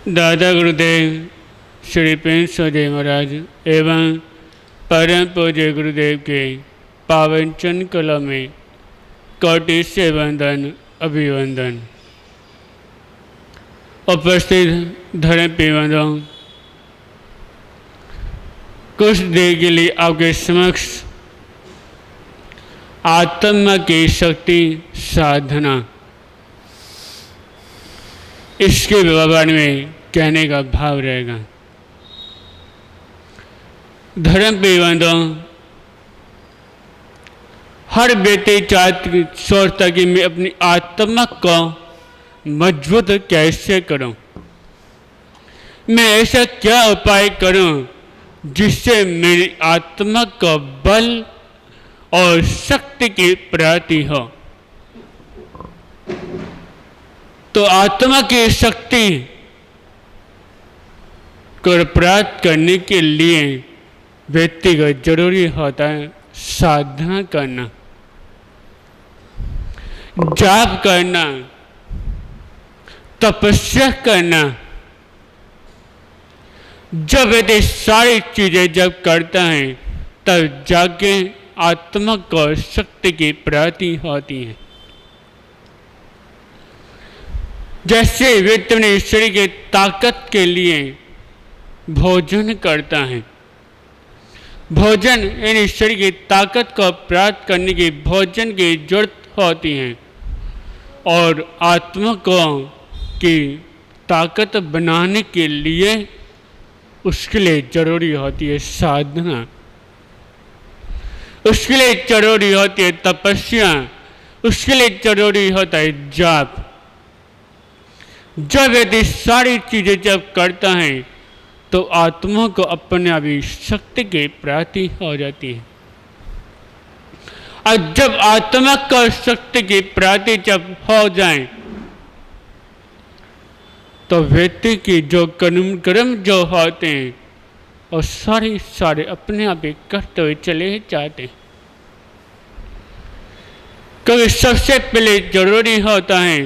दादा गुरुदेव श्री प्रिंस जी महाराज एवं परम पूज्य गुरुदेव के पावन चरण कला में कोटि से वंदन अभिवंदन। उपस्थित धर्म पिबंधों, कुछ देर के लिए आपके समक्ष आत्मा की शक्ति साधना इसके बारे में कहने का भाव रहेगा। धर्म पिबंधों, हर व्यक्ति सोचता कि मैं अपनी आत्मा को मजबूत कैसे करूं, मैं ऐसा क्या उपाय करूं जिससे मेरी आत्मा को बल और शक्ति की प्राप्ति हो। तो आत्मा की शक्ति को प्राप्त करने के लिए व्यक्ति को जरूरी होता है साधना करना, जाप करना, तपस्या करना। जब व्यक्ति सारी चीजें जब करता है तब जाके आत्मा को शक्ति की प्राप्ति होती है। जैसे व्यक्ति अपने शरीर की ताकत के लिए भोजन करता है, भोजन यानी शरीर की ताकत को प्राप्त करने की भोजन की जरूरत होती है, और आत्मा को की ताकत बनाने के लिए उसके लिए जरूरी होती है साधना, उसके लिए जरूरी होती है तपस्या, उसके लिए जरूरी होता है जाप। जब यदि सारी चीजें जब करता है तो आत्मा को अपने आप ही शक्ति की प्राप्ति हो जाती है। और जब आत्मा को शक्ति की प्राप्ति जब हो जाए तो व्यक्ति की जो कर्म जो होते हैं और सारे अपने आप ही करते हुए चले जाते हैं। क्योंकि सबसे पहले जरूरी होता है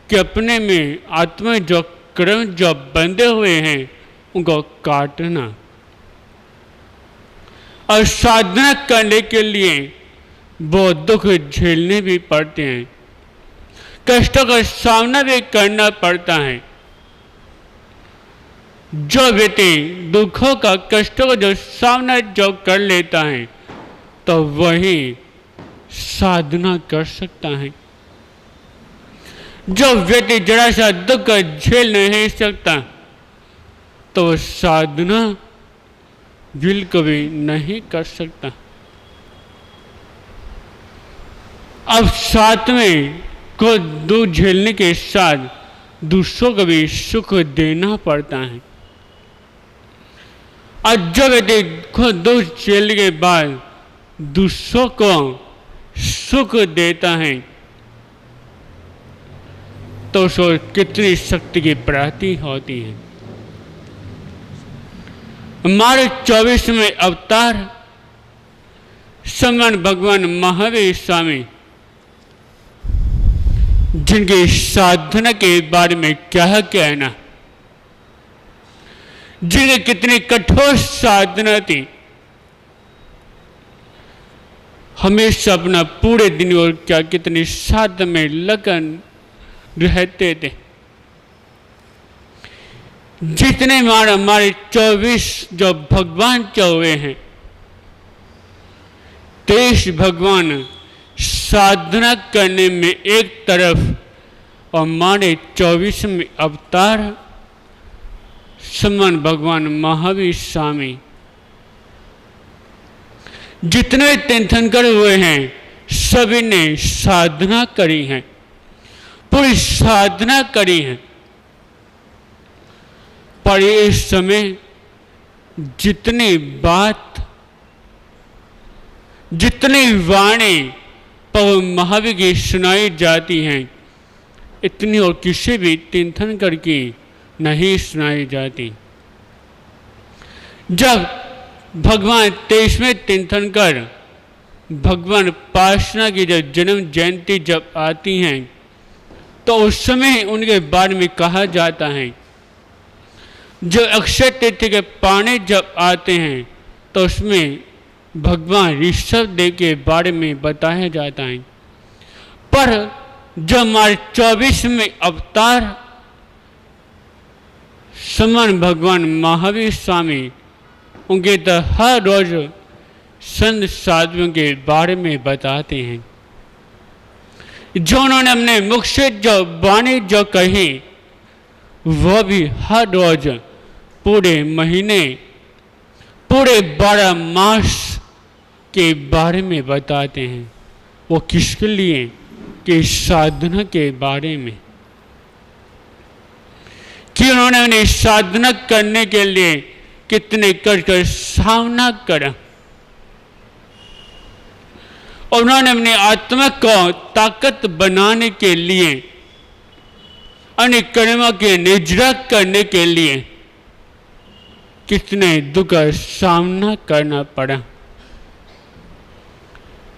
कि अपने में आत्मा जो कर्म जो बंधे हुए हैं उनको काटना, और साधना करने के लिए वो दुख झेलने भी पड़ते हैं, कष्टों का सामना भी करना पड़ता है। जो व्यक्ति दुखों का कष्टों का जो सामना जो कर लेता है तो वही साधना कर सकता है। जो व्यक्ति जरा सा दुख झेल नहीं सकता तो साधना बिल्कुल भी नहीं कर सकता। अब साथ में को दुख झेलने के साथ दूसरों को भी सुख देना पड़ता है, और जो व्यक्ति खुद दुख झेलने के बाद दूसरों को सुख देता है तो उसको कितनी शक्ति की प्राप्ति होती है। हमारे 24वें अवतार समन भगवान महावीर स्वामी, जिनकी साधना के बारे में क्या कहना, जिनकी कितनी कठोर साधना थी, हमेशा अपना पूरे दिन और क्या कितनी साधना में लगन रहते थे। जितने हमारे 24 जो भगवान हुए हैं, 23 भगवान साधना करने में एक तरफ, और हमारे 24वें अवतार समान भगवान महावीर स्वामी जितने तीर्थंकर हुए हैं सभी ने साधना करी है, पूरी साधना करी है। पर इस समय जितनी बात, जितनी वाणी पवन महावीर की सुनाई जाती हैं, इतनी और किसी भी तीर्थंकर की नहीं सुनाई जाती। जब भगवान 23वें तीर्थंकर भगवान पार्श्वनाथ की जब जन्म जयंती जब आती हैं तो उस समय उनके बारे में कहा जाता है जो अक्षय तृतीया के पाने जब आते हैं तो उसमें भगवान ऋषभदेव के बारे में बताया जाता है। पर जब हमारे 24वें अवतार समान भगवान महावीर स्वामी, उनके तो हर रोज संत साधुओं के बारे में बताते हैं, जो उन्होंने अपने मुख से जो वाणी जो कही वह भी हर रोज पूरे महीने, पूरे 12 मास के बारे में बताते हैं। वो किसके लिए? कि साधना के बारे में, कि उन्होंने उन्हें साधना करने के लिए कितने कर सामना करा और उन्होंने अपनी आत्मा को ताकत बनाने के लिए, अनेक कर्मों के निजरा करने के लिए कितने दुख का सामना करना पड़ा।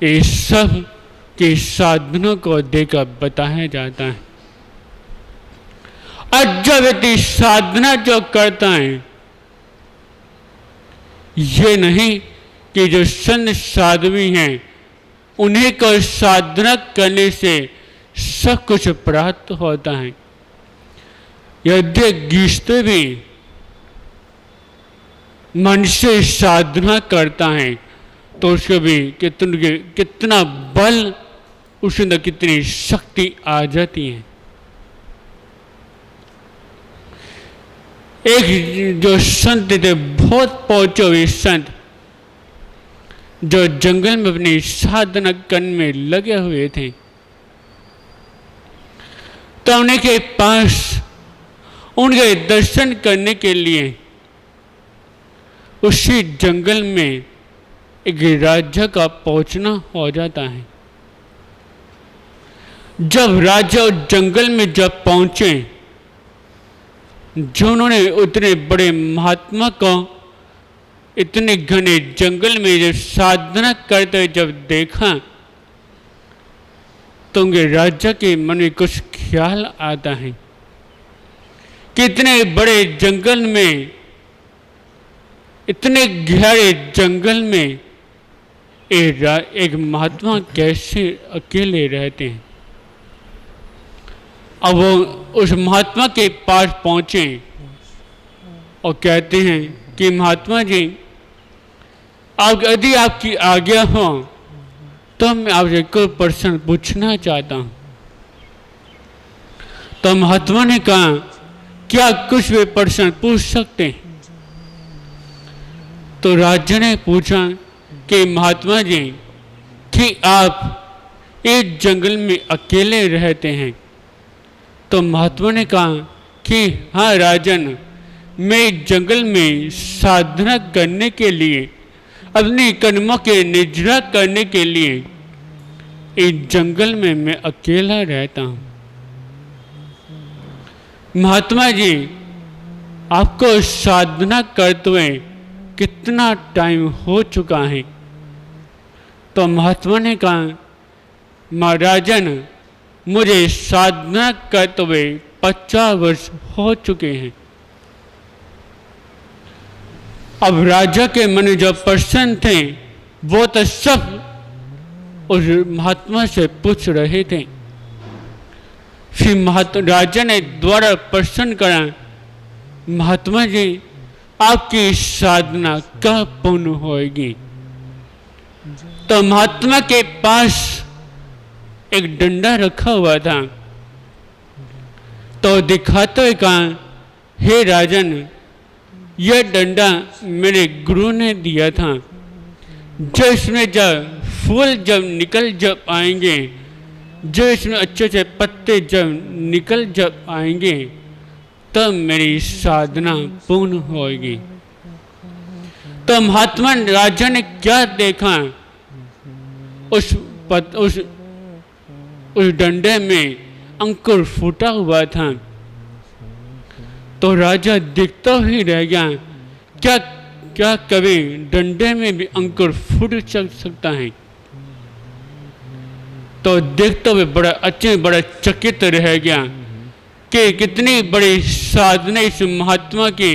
ये सब के साधनों को देखकर बताया जाता है। और जो व्यक्ति साधना जो करता है, ये नहीं कि जो संत साधु हैं उन्हीं को साधना करने से सब कुछ प्राप्त होता है। यदि गृहस्थ भी मन से साधना करता है तो उसको भी कितना बल, उसके अंदर कितनी शक्ति आ जाती है। एक जो संत थे, बहुत पहुंचे हुए संत, जो जंगल में अपनी साधना करने में लगे हुए थे, तो उनके पास उनके दर्शन करने के लिए उसी जंगल में एक राजा का पहुंचना हो जाता है। जब राजा जंगल में जब पहुंचे, जो उन्होंने उतने बड़े महात्मा को इतने घने जंगल में जब साधना करते जब देखा, तो उनके राजा के मन में कुछ ख्याल आता है कि इतने बड़े जंगल में, इतने गहरे जंगल में एक महात्मा कैसे अकेले रहते हैं। अब वो उस महात्मा के पास पहुंचे और कहते हैं कि महात्मा जी, आप यदि आपकी आज्ञा हो तो मैं आपसे कोई प्रश्न पूछना चाहता हूं। तो महात्मा ने कहा, क्या कुछ भी प्रश्न पूछ सकते हैं? तो राजा ने पूछा कि महात्मा जी, कि आप एक जंगल में अकेले रहते हैं। तो महात्मा ने कहा कि हाँ राजन, मैं जंगल में साधना करने के लिए, अपनी कर्मों के निजरा करने के लिए इस जंगल में मैं अकेला रहता हूँ। महात्मा जी, आपको साधना करते हुए कितना टाइम हो चुका है? तो महात्मा ने कहा, महाराजन, मुझे साधना करते हुए 50 वर्ष हो चुके हैं। अब राजा के मन में जो प्रश्न थे वो तो सब उस महात्मा से पूछ रहे थे। फिर राजा ने दोबारा प्रश्न करा, महात्मा जी, आपकी साधना कब पूर्ण होगी? तो महात्मा के पास एक डंडा रखा हुआ था, तो दिखाते हुए कहा, हे राजन, यह डंडा मेरे गुरु ने दिया था। जो इसमें जब फूल जब निकल जब आएंगे, जो इसमें अच्छे अच्छे पत्ते जब निकल जब आएंगे, तब मेरी साधना पूर्ण होगी। तो महात्मा राजा ने क्या देखा? उस डंडे में अंकुर फूटा हुआ था। तो राजा देखता ही रह गया, क्या कभी डंडे में भी अंकुर फूट सकता है? तो देखते हुए बड़ा चकित रह गया कि कितनी बड़ी साधना इस महात्मा की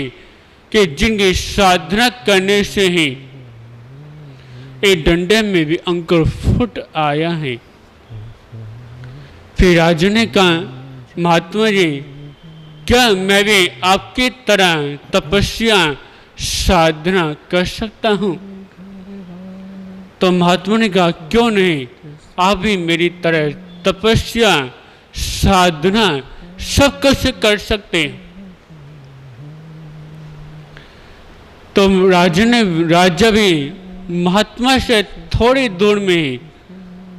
कि जिनकी साधना करने से ही ये डंडे में भी अंकुर फुट आया है। फिर राजा ने कहा, महात्मा जी, क्या मैं भी आपकी तरह तपस्या साधना कर सकता हूँ? तो महात्मा ने कहा, क्यों नहीं, आप भी मेरी तरह तपस्या साधना सब कुछ कर सकते हैं। तो राजा भी महात्मा से थोड़ी दूर में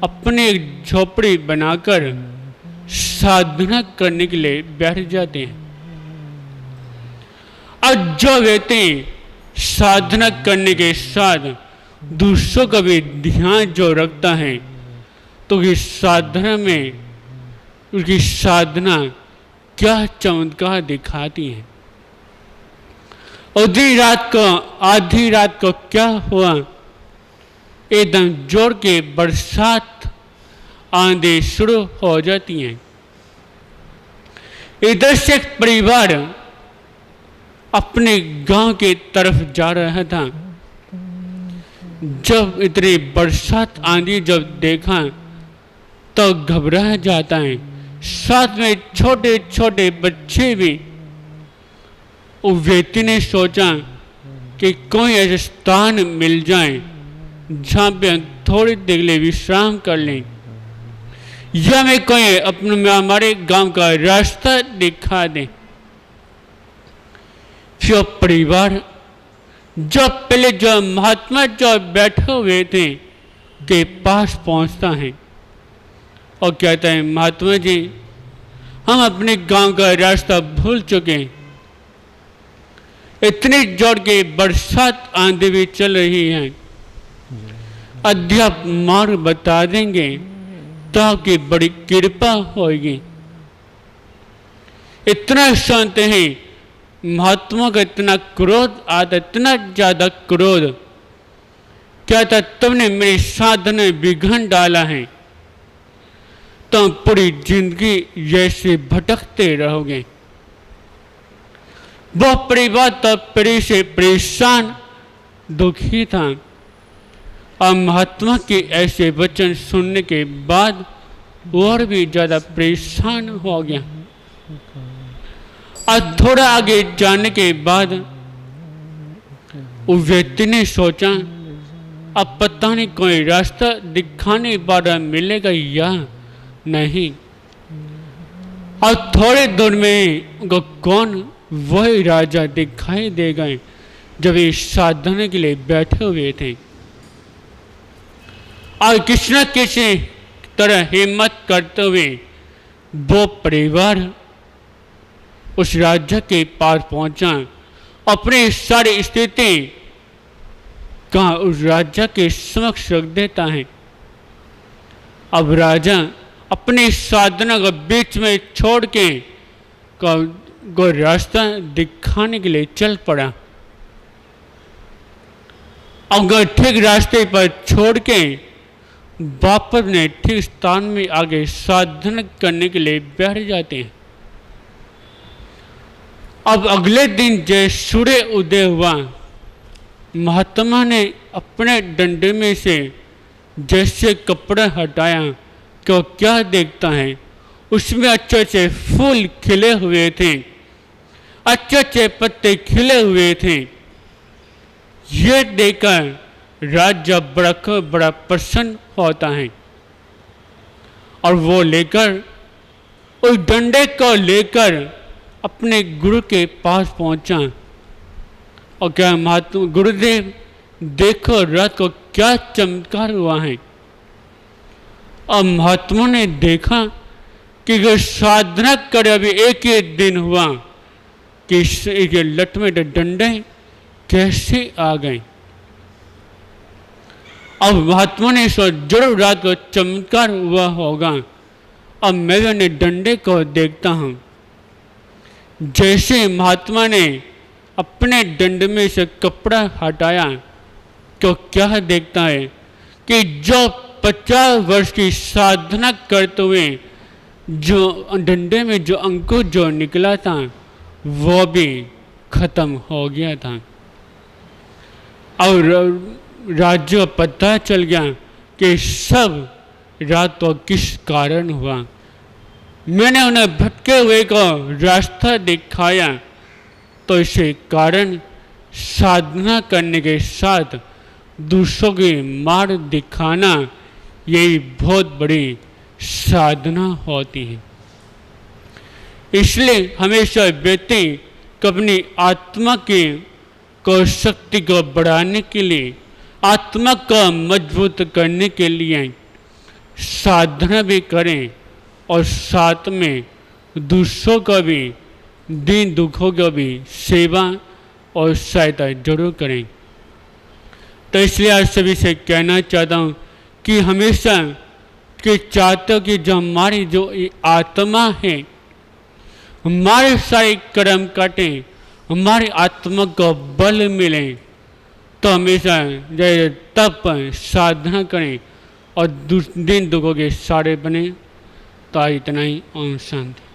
अपनी एक झोपड़ी बनाकर साधना करने के लिए बैठ जाते हैं। और जो व्यक्ति साधना करने के साथ दूसरों का भी ध्यान जो रखता है, तो इस साधना में उसकी साधना क्या चमत्कार दिखाती है। आधी रात को क्या हुआ, एकदम जोर के बरसात आंधी शुरू हो जाती है। इधर से एक परिवार अपने गांव की तरफ जा रहा था। जब इतनी बरसात आंधी जब देखा तो घबरा जाता है। साथ में छोटे छोटे बच्चे भी। उस व्यक्ति ने सोचा कि कोई ऐसा स्थान मिल जाए जहाँ पे हम थोड़ी देर लिए विश्राम कर लें, या मैं कोई हमारे गांव का रास्ता दिखा दे। फिर परिवार जो पहले जो महात्मा जो बैठे हुए थे के पास पहुंचता है और कहता है, महात्मा जी, हम अपने गांव का रास्ता भूल चुके हैं। इतनी जोर की बरसात आंधी भी चल रही है, अध्याप मार्ग बता देंगे तो आपकी बड़ी कृपा होगी। इतना शांत है, महात्मा का इतना क्रोध आता, इतना ज्यादा क्रोध, क्या था, तुमने मेरी साधना बिगड़ डाला है, तुम पूरी जिंदगी जैसे भटकते रहोगे। वह परिवार तब परी से परेशान दुखी था और महात्मा के ऐसे वचन सुनने के बाद और भी ज्यादा परेशान हो गया। और थोड़ा आगे जाने के बाद उस व्यक्ति ने सोचा, अब पता नहीं कोई रास्ता दिखाने वाला मिलेगा या नहीं। और थोड़े दूर में उनको कौन वही राजा दिखाई दे गए जब ये साधना के लिए बैठे हुए थे। और किसी न किसी तरह हिम्मत करते हुए वो परिवार उस राजा के पास पहुंचा, अपनी सारी स्थिति का उस राजा के समक्ष रख देता है। अब राजा अपनी साधना को बीच में छोड़ के को रास्ता दिखाने के लिए चल पड़ा। अगर ठीक रास्ते पर छोड़ के वापस ने ठीक स्थान में आगे साधना करने के लिए बैठ जाते हैं। अब अगले दिन जैसे सूर्य उदय हुआ, महात्मा ने अपने डंडे में से जैसे कपड़ा हटाया तो क्या देखता है, उसमें अच्छे अच्छे फूल खिले हुए थे, अच्छे अच्छे पत्ते खिले हुए थे। ये देखकर राजा बड़ा प्रसन्न होता है और वो लेकर उस डंडे को लेकर अपने गुरु के पास पहुंचा और क्या, महात्मा गुरुदेव, देखो रात को क्या चमत्कार हुआ है। और महात्मा ने देखा कि जो साधना करे अभी एक ही दिन हुआ कि लट में डंडे कैसे आ गए। अब महात्मा ने सोचा, जरूर रात को चमत्कार हुआ होगा। अब मैं उन्हें डंडे को देखता हूँ। जैसे महात्मा ने अपने डंड में से कपड़ा हटाया तो क्या देखता है कि जो 50 वर्ष की साधना करते हुए जो डंडे में जो अंकुर जो निकला था वो भी खत्म हो गया था। और राज्य पता चल गया कि सब रात को किस कारण हुआ। मैंने उन्हें भटके हुए को रास्ता दिखाया, तो इसे कारण साधना करने के साथ दूसरों की मार दिखाना यही बहुत बड़ी साधना होती है। इसलिए हमेशा व्यक्ति को अपनी आत्मा की शक्ति को बढ़ाने के लिए, आत्मा को मजबूत करने के लिए साधना भी करें और साथ में दूसरों का भी दीन दुखों का भी सेवा और सहायता जरूर करें। तो इसलिए आज सभी से कहना चाहता हूँ कि हमेशा कि चाहते हो कि जो हमारी जो आत्मा है, हमारे सारे कर्म काटें, हमारी आत्मा को बल मिले, तो हमेशा जय तप साधना करें और दिन दुखों के सारे बने। तो इतना ही। ओम शांति।